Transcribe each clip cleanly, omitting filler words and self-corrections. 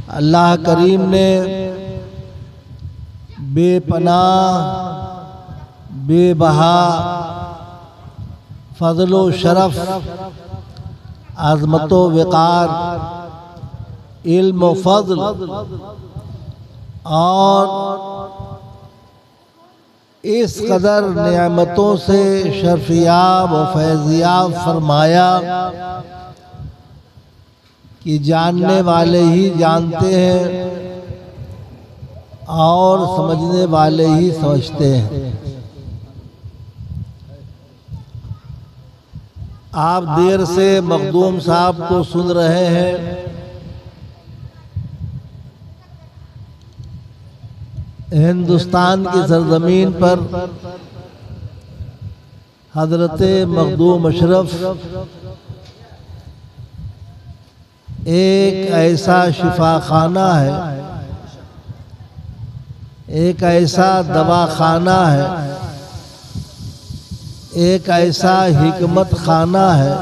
अल्लाह करीम ने बेपनाह बेबहा फजलो शरफ आज़मतो वक़ार इल्म फज़ल और इस कदर नेमतों से शर्फियाब व फैज़याब फरमाया कि जानने वाले ही जानते हैं और समझने वाले ही समझते हैं। आप देर से मखदूम साहब को सुन रहे हैं। हिंदुस्तान की सरजमीन पर हजरत मखदूम अशरफ एक ऐसा शिफाखाना है, एक ऐसा दवाखाना है, एक ऐसा हिकमत खाना है,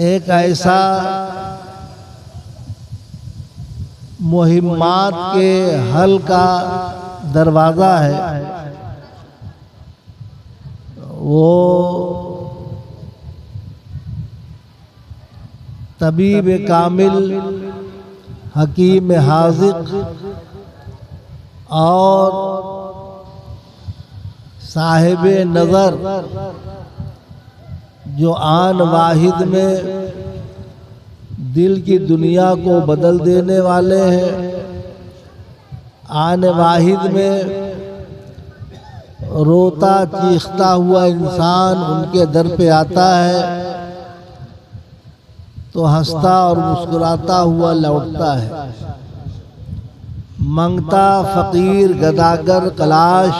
एक ऐसा मुहिम्मात के हल का दरवाज़ा है। वो तबीब कामिल हकीम हाज़िक़ और साहिब नज़र जो आन वाहिद में दिल की दुनिया को बदल देने वाले हैं। आन वाहिद में रोता चीखता हुआ इंसान उनके दर पे आता है तो हंसता और मुस्कुराता हुआ लौटता है। मंगता फ़कीर गदागर कलाश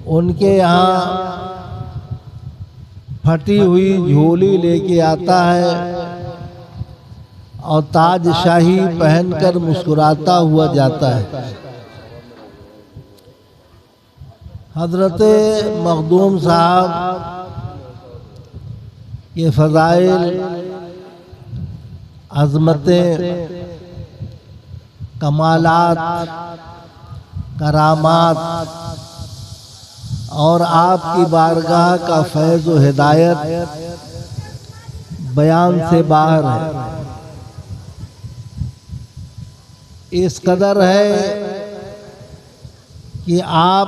उनके यहाँ फटी हुई झोली लेके आता है और ताज शाही पहनकर मुस्कुराता हुआ जाता है। हजरत मखदूम साहब के फ़ज़ाइल, अज़मतें, कमालात, करामात और आपकी बारगाह का फैज़ व हिदायत बयान से बाहर है। इस कदर है कि आप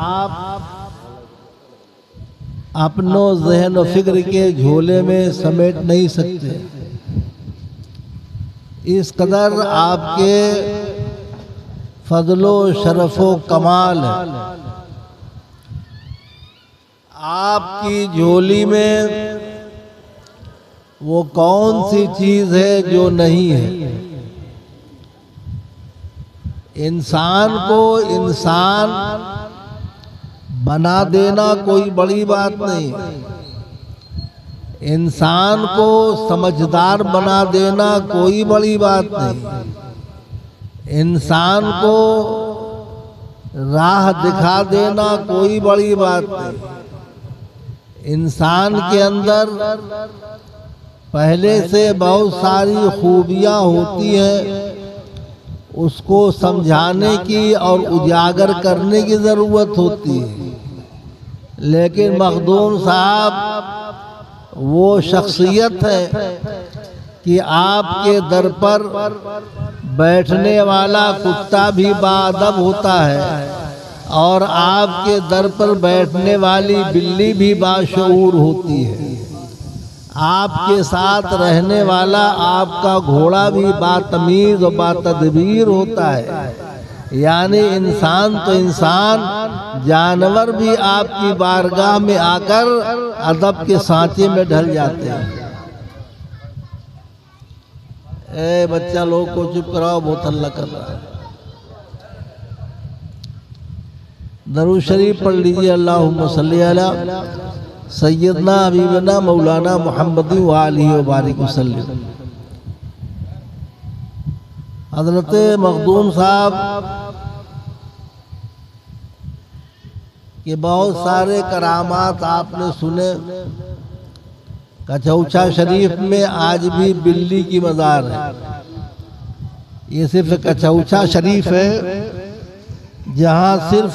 अपनो ज़हन व फिक्र के झोले में समेट नहीं सकते। इस कदर आपके फजलो शरफ़ो कमाल है। आपकी झोली में वो कौन सी चीज़ है जो नहीं है। इंसान को इंसान बना देना कोई बड़ी बात नहीं। इंसान को समझदार बना देना कोई बड़ी बात नहीं। इंसान को राह दिखा देना कोई बड़ी बात नहीं। इंसान के अंदर पहले से बहुत सारी खूबियाँ होती हैं, उसको समझाने की और उजागर करने की ज़रूरत होती है। लेकिन मखदूम साहब वो शख्सियत है कि आपके दर पर बैठने वाला कुत्ता भी बाअदब होता है और आपके दर पर बैठने वाली बिल्ली भी बाशऊर होती है। आपके साथ रहने वाला आपका घोड़ा भी बातमीज़ और बातदबीर होता है। यानी इंसान तो इंसान, जानवर भी आपकी बारगाह में आकर अदब के सांचे में ढल जाते हैं। ए बच्चा लोग को चुप कराओ, बहुत हल्ला कर रहा है। दरूद शरीफ पढ़ लीजिए। अल्लाहुम्मा सल्ली अला सैयदना हबीबना मौलाना मुहम्मदी व आलिहि व बारिक वसल्लम। हज़रत मखदूम साहब के बहुत सारे करामात आपने सुने। कचौचा शरीफ में आज भी बिल्ली की मज़ार है। ये सिर्फ कचौचा शरीफ है जहाँ सिर्फ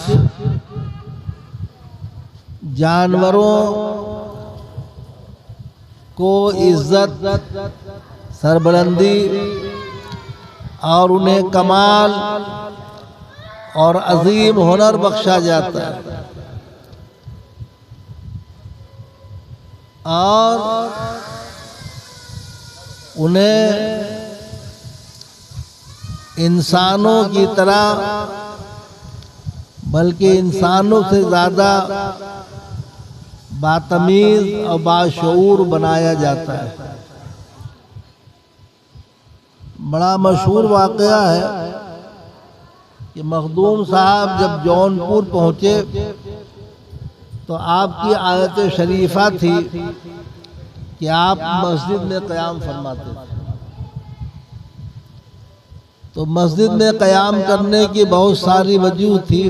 जानवरों को इज्जत, सरबलंदी और उन्हें कमाल और अजीम हुनर बख्शा जाता है, और उन्हें इंसानों की तरह बल्कि इंसानों से ज़्यादा बातमीज़ और बाशऊर बनाया जाता है। बड़ा मशहूर वाक़या है कि मखदूम साहब जब जौनपुर पहुँचे तो आपकी आयत शरीफा थी कि आप मस्जिद में क़याम फरमाते थे। तो मस्जिद में क़याम करने की बहुत सारी वजह थी।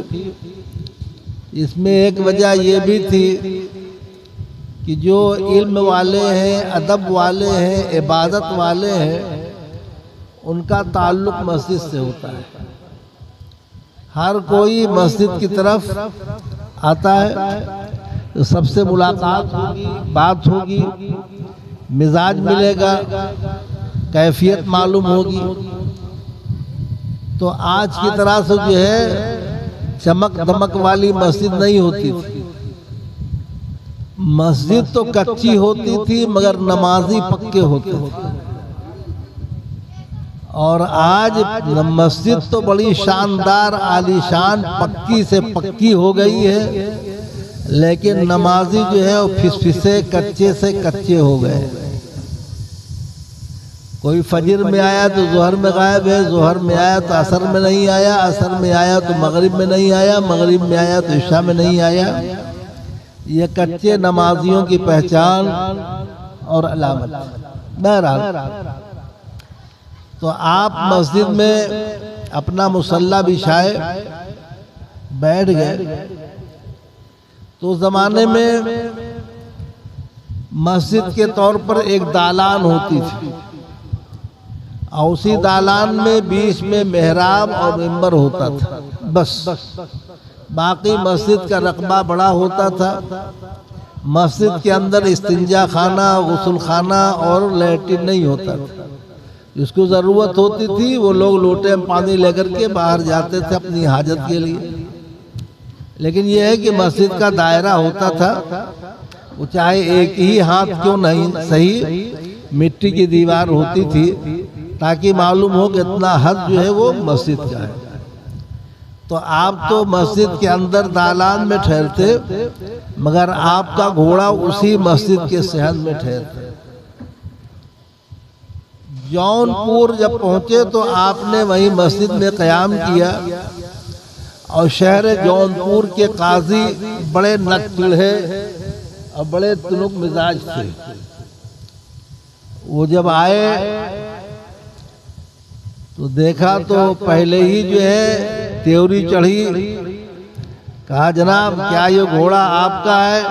इसमें एक वजह ये भी थी कि जो इल्म वाले हैं, अदब वाले हैं, इबादत वाले हैं, उनका ताल्लुक़ मस्जिद से होता है। हर कोई मस्जिद की तरफ आता है तो सबसे मुलाकात होगी, बात होगी, मिजाज मिलेगा, कैफियत मालूम होगी। तो आज की तरह से जो है चमक दमक वाली मस्जिद नहीं होती थी। मस्जिद तो कच्ची होती थी मगर नमाजी पक्के होते थे। और आज मस्जिद तो बड़ी शानदार, आलीशान, पक्की से पक्की हो गई है, लेकिन नमाजी जो है वो फिसफिसे, कच्चे से कच्चे हो गए। कोई फजर में आया तो ज़ोहर में गायब है, ज़ोहर में आया तो असर में नहीं आया, असर में आया तो मगरिब में नहीं आया, मगरिब में आया तो इशा में नहीं आया। ये कच्चे नमाजियों की पहचान और अलामत। बहरहाल तो आप मस्जिद में अपना मुसल्ला बिछाए बैठ गए। तो ज़माने में मस्जिद के तौर पर एक दालान होती थी और उसी दालान में बीच में मेहराब और मिंबर होता था, बस। बाकी मस्जिद का रकबा बड़ा होता था। मस्जिद के अंदर इस्तिंजा खाना, गुस्ल खाना और लैट्रिन नहीं होता था। जिसको ज़रूरत होती थी वो लोग लोटे में पानी लेकर के बाहर जाते थे अपनी हाजत के लिए। लेकिन यह है कि मस्जिद का दायरा होता था, वो चाहे एक ही हाथ क्यों नहीं सही मिट्टी की दीवार होती थी, ताकि मालूम हो कि इतना हद जो है वो मस्जिद का है। तो आप तो मस्जिद के अंदर दालान में ठहरते, मगर आपका घोड़ा उसी मस्जिद के सहन में ठहरते। जौनपुर जब पहुंचे तो आपने वहीं मस्जिद में क़याम किया और शहर जौनपुर के काजी बड़े नकचिढ़े और बड़े तुनुक मिजाज थे। वो जब आए तो देखा तो पहले ही जो है त्योरी चढ़ी। कहा जनाब क्या ये घोड़ा आपका है?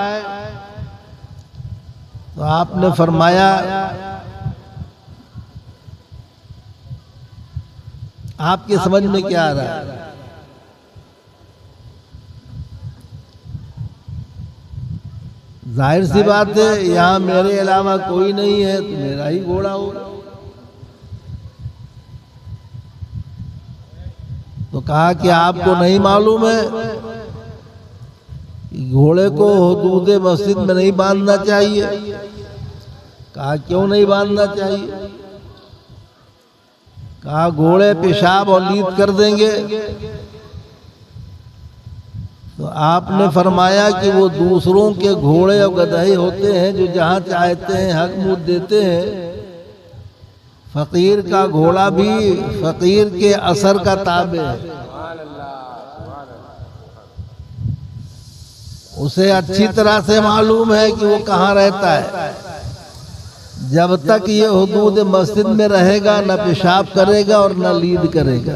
तो आपने फरमाया आपके समझ में क्या आ रहा है? जाहिर सी बात है यहाँ मेरे अलावा कोई नहीं है तो मेरा ही घोड़ा होगा। तो कहा कि आपको नहीं मालूम है घोड़े को हुदूद मस्जिद में नहीं बांधना चाहिए? कहा क्यों नहीं बांधना चाहिए? कहा घोड़े पेशाब और लीद कर देंगे। तो आपने फरमाया कि वो दूसरों के घोड़े और गधे होते हैं जो जहाँ चाहते हैं हक मुँह देते हैं। फकीर का घोड़ा भी फकीर के असर का ताबे है। उसे अच्छी तरह से मालूम है कि वो कहाँ रहता है। जब तक ये हुदूद मस्जिद में रहेगा न पेशाब करेगा और न लीद करेगा।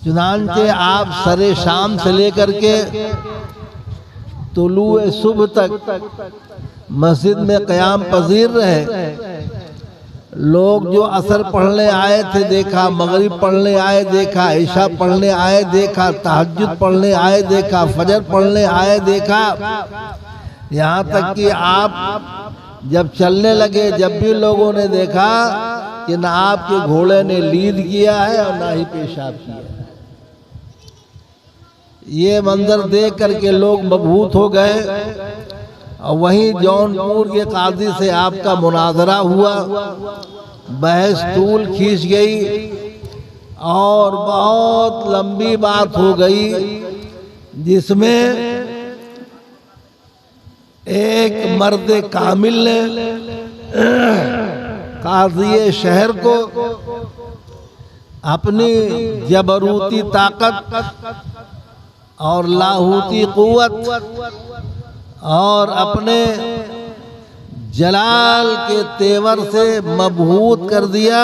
चुनांचे आप सरे शाम से लेकर के तुलुए सुबह तक मस्जिद में क़याम पजीर रहे। लोग जो असर पढ़ने आए थे देखा, मगरिब पढ़ने आए देखा, ईशा पढ़ने आए देखा, तहज्जुद पढ़ने आए देखा, फजर पढ़ने आए देखा। यहाँ तक कि आप जब चलने लगे, जब भी लोगों ने देखा कि ना आपके घोड़े ने लीद किया है और ना ही पेशाब किया है। ये मंजर देख करके लोग मबहूत हो गए। और वहीं जौनपुर के काजी से आपका मुनाजरा हुआ, बहस तूल खींच गई और बहुत लंबी बात हो गई, जिसमें एक मर्द कामिल ने काजी शहर को अपनी जबरूती ताकत और लाहूती कुव्वत और अपने जलाल के तेवर से मबहूत कर दिया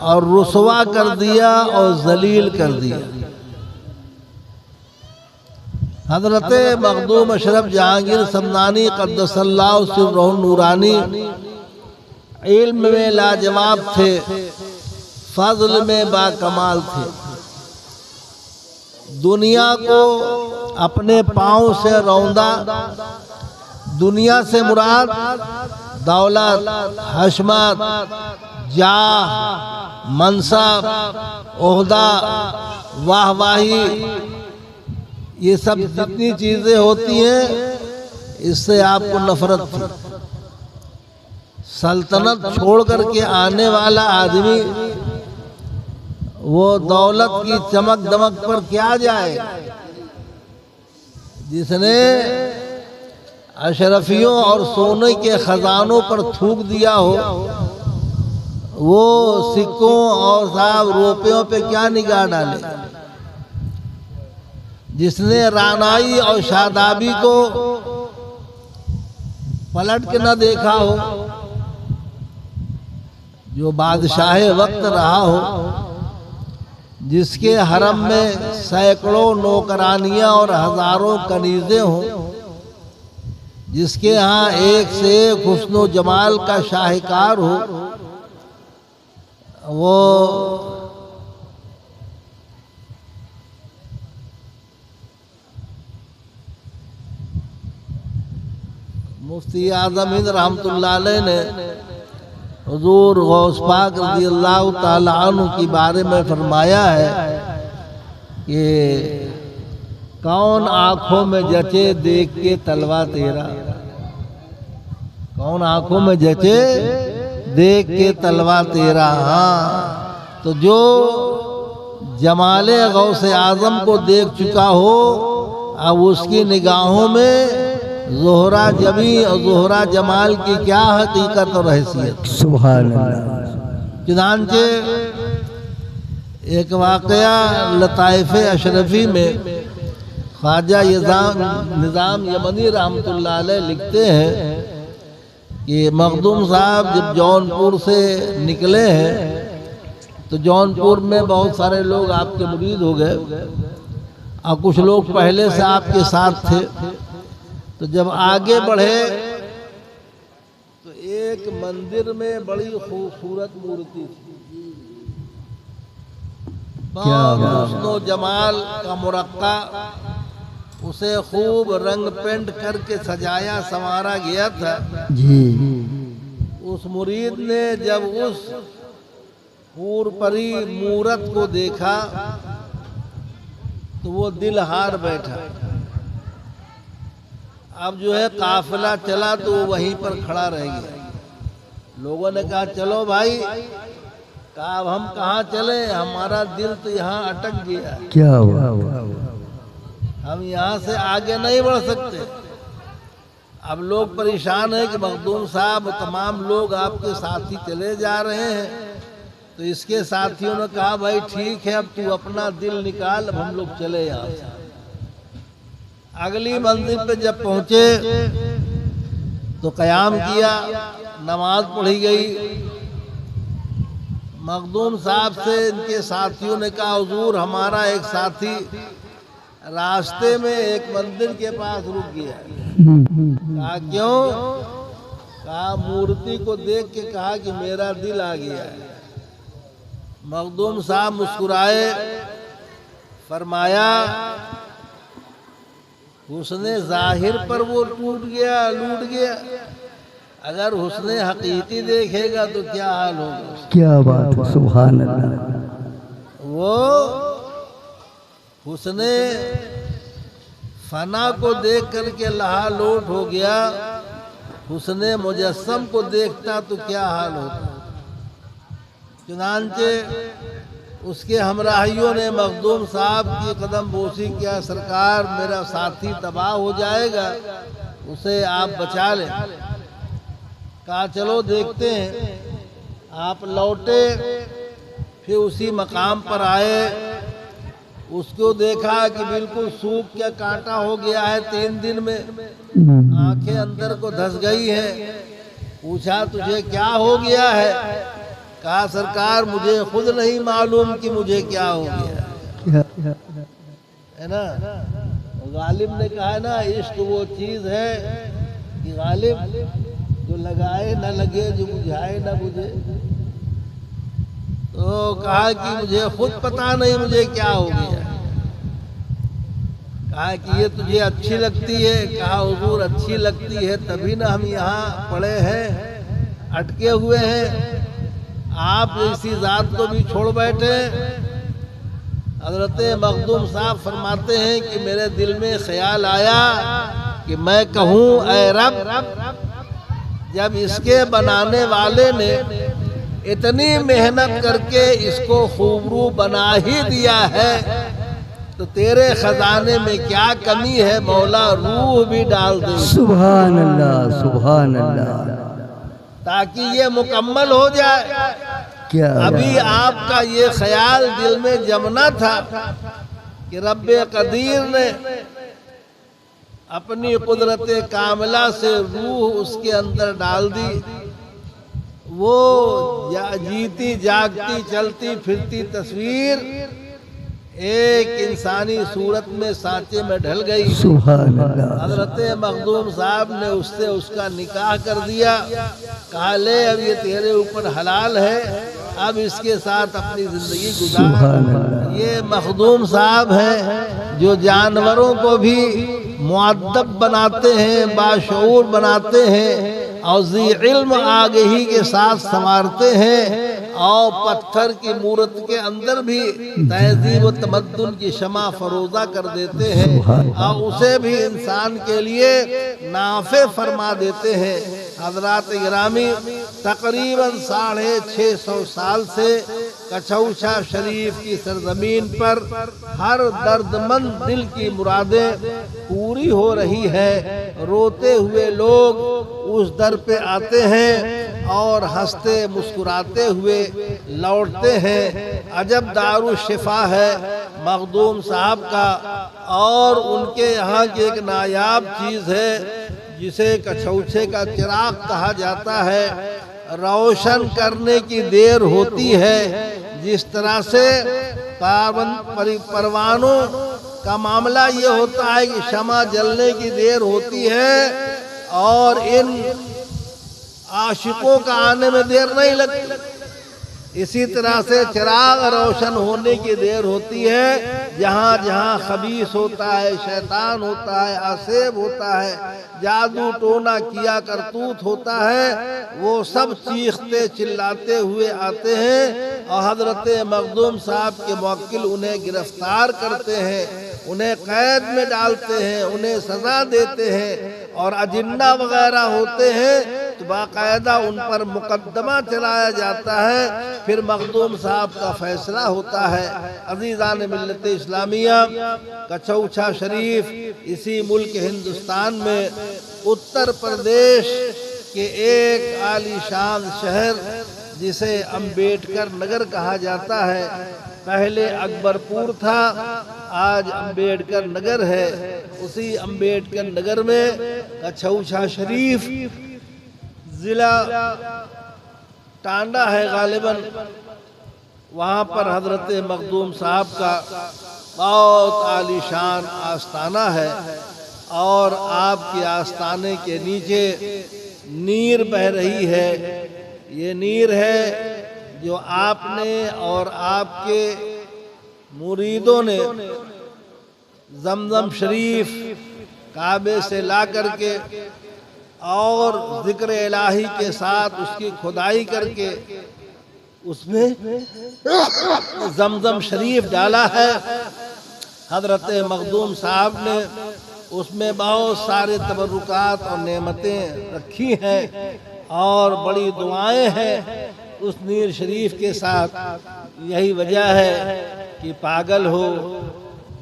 और रुसवा कर दिया और जलील कर दिया। हजरत मखदूम अशरफ जहांगीर समदानी क़द्दसल्लाहु सिर्रहुन नूरानी इल्म में लाजवाब थे, फज़ल में बाकमाल थे। दुनिया को अपने पाँव से रौंदा। दुनिया से मुराद दौलत, हशमत, जाह, मनसब, ओहदा, वाहवाही, ये सब जितनी चीज़ें होती हैं इससे आपको नफरत थी। सल्तनत छोड़ करके आने वाला आदमी वो दौलत की चमक दमक पर क्या जाए। जिसने अशरफियों और सोने के खजानों पर थूक दिया हो, वो सिक्कों और साहब रुपयों पे क्या निगाह डाले। जिसने रानाई और शादाबी को पलट के न देखा हो, जो बादशाह वक्त रहा हो, जिसके हरम में सैकड़ों नौकरानियां और हजारों कनीज़ें हों, जिसके यहाँ एक से एक हुस्नो जमाल का शाहकार हो, वो मुफ्ती आज़म हिंद रहमतुल्लाह अलैह ने हुजूर गौस पाक रज़ियल्लाहु ताला अन्हु के बारे में फरमाया है कि कौन आँखों में जचे देख के तलवा तेरा, कौन आँखों में जचे देख के तलवा तेरा। हाँ, तो जो जमाले गौसे आज़म को देख चुका हो, अब उसकी निगाहों में ज़ोहरा जमी और ज़ोहरा जमाल की क्या हकीकत और हैसियत। सुभान अल्लाह। चुनांचे एक वाक़या लताइफ़े अशरफी में ख्वाजा निज़ाम यमनी रहमतुल्लाह अलैह लिखते हैं कि मखदूम साहब जब जौनपुर से निकले हैं तो जौनपुर में बहुत सारे लोग आपके मुरीद हो गए और कुछ लोग पहले से आपके साथ थे। तो जब आगे बढ़े तो एक मंदिर में बड़ी खूबसूरत मूर्ति थी, बहुत हुस्नो जमाल का मुरक्का, उसे खूब रंग पेंट करके सजाया संवारा गया था जी। उस मुरीद ने जब उस हूर परी मूरत को देखा तो वो दिल हार बैठा। अब जो है काफिला चला तो वो वहीं पर खड़ा रह गया। लोगों ने कहा चलो भाई, कहा अब हम कहाँ चले, हमारा दिल तो यहाँ अटक गया, क्या हुआ? हम यहाँ से आगे नहीं बढ़ सकते। अब लोग परेशान हैं कि मखदूम साहब तमाम लोग आपके साथी चले जा रहे हैं। तो इसके साथियों ने कहा भाई ठीक है, अब तू अपना दिल निकाल, अब हम लोग चले यहाँ से। अगली मंजिल पे जब पहुंचे तो क़याम किया, नमाज पढ़ी गई। मखदूम साहब से इनके साथियों ने कहा हुजूर हमारा एक साथी रास्ते में एक मंदिर के पास रुक गया, कहा क्यों? कहा मूर्ति को देख के कहा कि मेरा दिल आ गया है। मखदूम साहब मुस्कुराए, फरमाया हुस्ने जाहिर पर वो टूट गया, लूट गया, अगर हुस्ने हकीकी देखेगा तो क्या हाल होगा। क्या बात है, सुभान अल्लाह। वो हुस्ने फना को देख करके लहा लोट हो गया, हुस्ने मुजस्सम को देखता तो क्या हाल होता। चुनांचे उसके हमराहियों ने मखदूम साहब की कदम बोसी किया, सरकार मेरा साथी तबाह हो जाएगा, उसे आप बचा लें। कहा चलो देखते हैं। आप लौटे, फिर उसी मकाम पर आए, उसको देखा कि बिल्कुल सूख के कांटा हो गया है, 3 दिन में आंखें अंदर को धस गई हैं। पूछा तुझे क्या हो गया है? कहा सरकार मुझे खुद नहीं मालूम कि मुझे क्या हो गया है ना। गालिब ने कहा ना, इश्क वो चीज है कि गालिब जो लगाए न लगे, जो बुझाए न बुझे। तो कहा कि मुझे खुद पता नहीं मुझे क्या हो गया। कहा कि ये तुझे अच्छी लगती है? कहा हुजूर अच्छी लगती है तभी ना हम यहाँ पड़े हैं, अटके हुए हैं, आप इसी जात को भी छोड़ बैठे। हजरत मखदूम साहब फरमाते हैं कि मेरे दिल में ख्याल आया कि मैं कहूँ ऐ रब, जब इसके बनाने वाले ने इतनी मेहनत करके इसको खूबरू बना ही दिया है तो तेरे खजाने में क्या कमी है, मौला रूह भी डाल दे। सुभान अल्लाह, सुभान अल्लाह। ताकि ये मुकम्मल हो जाए। क्या अभी आपका ये ख्याल दिल में जमना था कि रब्बे कदीर ने अपनी कुदरत कामिला से रूह उसके अंदर डाल दी। वो जीती जागती चलती फिरती तस्वीर एक इंसानी सूरत में सांचे में ढल गई। सुभान अल्लाह। हजरत मखदूम साहब ने उससे उसका निकाह कर दिया। कहा ले अब ये तेरे ऊपर हलाल है, अब इसके साथ अपनी जिंदगी गुजार। ये मखदूम साहब हैं जो जानवरों को भी मुअद्दब बनाते हैं, बाशऊर बनाते हैं और ज़ी इल्म आगही के साथ संवारते हैं और पत्थर की मूरत के अंदर भी तहजीब व तमद्दुन की शमा फरोजा कर देते हैं और उसे भी इंसान के लिए नाफे फरमा देते हैं। हजरात गिरामी तकरीबन 650 साल से कछौछा शरीफ की सरजमीन पर हर दर्दमंद दिल की मुरादें पूरी हो रही है। रोते हुए लोग उस दर पे आते हैं और हंसते मुस्कुराते हुए लौटते हैं। अजब दारू शिफा है मखदूम साहब का। और उनके यहाँ की एक नायाब चीज़ है जिसे कछौछे का चिराग कहा जाता है। रोशन करने की देर होती है, जिस तरह से परवानों का मामला ये होता है कि शमा जलने की देर होती है और इन आशिकों का आने में देर नहीं लगती। इसी तरह से चिराग रोशन होने की देर होती है। जहाँ जहाँ खबीस होता है, शैतान होता है, आसेब होता है, जादू टोना किया करतूत होता है, वो सब चीखते चिल्लाते हुए आते हैं और हजरत मखदूम साहब के मुवक्किल उन्हें गिरफ्तार करते हैं, उन्हें कैद में डालते हैं, उन्हें सजा देते हैं और अजिन्ना वगैरह होते हैं तो बाकायदा उन पर मुकदमा चलाया जाता है। फिर मखदूम साहब का फैसला होता है। अजीज़ान मिल्लत इस्लामिया, कछौछा शरीफ इसी मुल्क हिंदुस्तान में उत्तर प्रदेश के एक आलीशान शहर जिसे अम्बेडकर नगर कहा जाता है, पहले अकबरपुर था, आज अम्बेडकर नगर है। उसी अम्बेडकर नगर में कछौछा शरीफ जिला टांडा है गालिबन। वहाँ पर हजरत मखदूम साहब का बहुत आलीशान आस्थाना है। और आपके आस्थाने के नीचे नीर बह रही है। ये नीर है जो आपने और आपके मुरीदों ने जमजम शरीफ काबे से ला करके और जिक्र इलाही के साथ उसकी खुदाई करके उसमें जमजम शरीफ डाला है। हजरत मखदूम साहब ने उसमें बहुत सारे तबरुकात और नेमतें रखी हैं और बड़ी दुआएं हैं उस नीर शरीफ के साथ। यही वजह है कि पागल हो,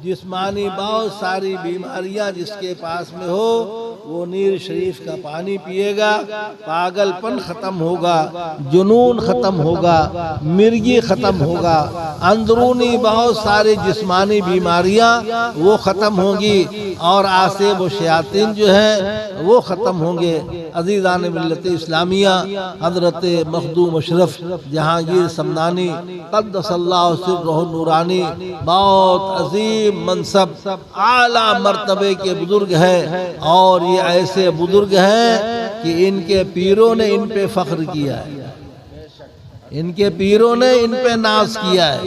जिस्मानी बहुत सारी बीमारियां जिसके पास में हो, वो नीर शरीफ का पानी पिएगा, पागलपन खत्म होगा, जुनून खत्म होगा, मिर्गी खत्म होगा, अंदरूनी बहुत सारी जिस्मानी बीमारियां वो खत्म होंगी और आसेब व शयातीन जो है वो खत्म होंगे। अजीज़ान मिल्लत इस्लामिया, हज़रत मखदूम अशरफ जहांगीर समनानी क़द्दसल्लाहु सिर्रहु नूरानी बहुत अजीम मनसब आला मर्तबे के बुजुर्ग हैं और ये ऐसे बुजुर्ग हैं कि इनके पीरों ने इन पे फख्र किया है, इनके पीरों ने इन पे नाज किया है।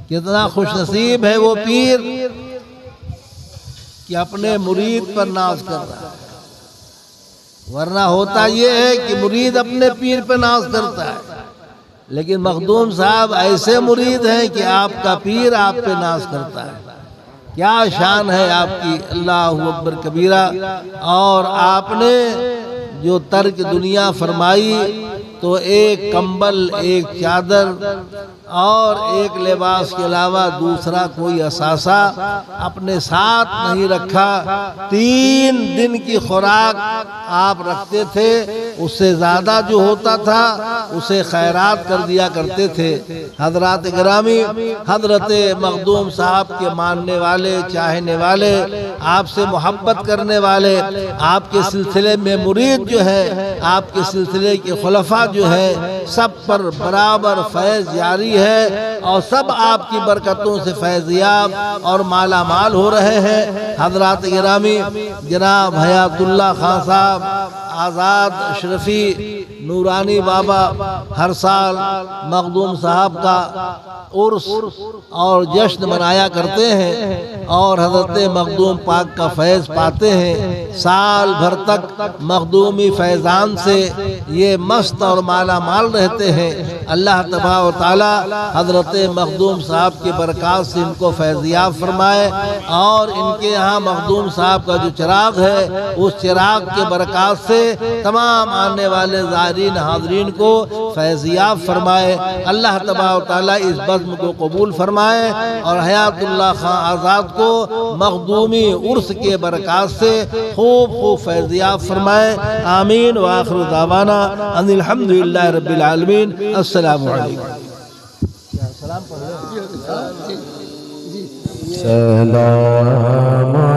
कितना खुशनसीब है वो पीर कि अपने मुरीद पर नाज कर रहा है। वरना होता ये है कि मुरीद अपने पीर पर नाज करता है, लेकिन मखदूम साहब ऐसे मुरीद हैं कि आपका पीर आप पे नाज करता है। क्या शान है आपकी, अल्लाहु अकबर कबीरा। और आपने जो तर्क दुनिया फरमाई तो एक कंबल, एक चादर और एक लिबास के अलावा दूसरा कोई असासा अपने साथ नहीं रखा। 3 दिन की खुराक आप रखते थे, उससे ज़्यादा जो होता था उसे खैरात कर दिया करते थे। हजरात गिरामी, हजरत मखदूम साहब के मानने वाले, चाहने वाले, आपसे मोहब्बत करने वाले, आपके सिलसिले में मुरीद जो है, आपके सिलसिले के खुलफा जो है, सब पर बराबर फैज़ जारी है और सब आपकी बरकतों से फैज़याब और माला माल हो रहे हैं। हजरात गिरामी, जनाब हयातुल्लाह खान साहब आज़ाद अशरफी नूरानी बाबा हर साल मखदूम साहब का उर्स और जश्न मनाया करते हैं और हजरत मखदूम पाक का फैज़ पाते हैं। साल भर तक मखदूमी फैज़ान से ये मस्त और माला माल रहते हैं। अल्लाह तबारक व तआला हजरत मखदूम साहब के बरक़ात से इनको फैज़याब फरमाए और इनके यहाँ मखदूम साहब का जो चिराग है उस चिराग के बरक़ात से तमाम आने वाले ज़ायरीन हाज़रीन को फैज़याब फरमाए। अल्लाह तबारक व तआला इस बज़्म को कबूल फरमाए और हयातुल्लाह खान आज़ाद को मखदूमी उर्स के बरक़ात से खूब खूब फैज़याब फरमाए। आमीन व आखिर दावाना अनिल हम्दुलिल्लाहि रब्बिल आलमीन। अस्सलामु अलैकुम। सलाम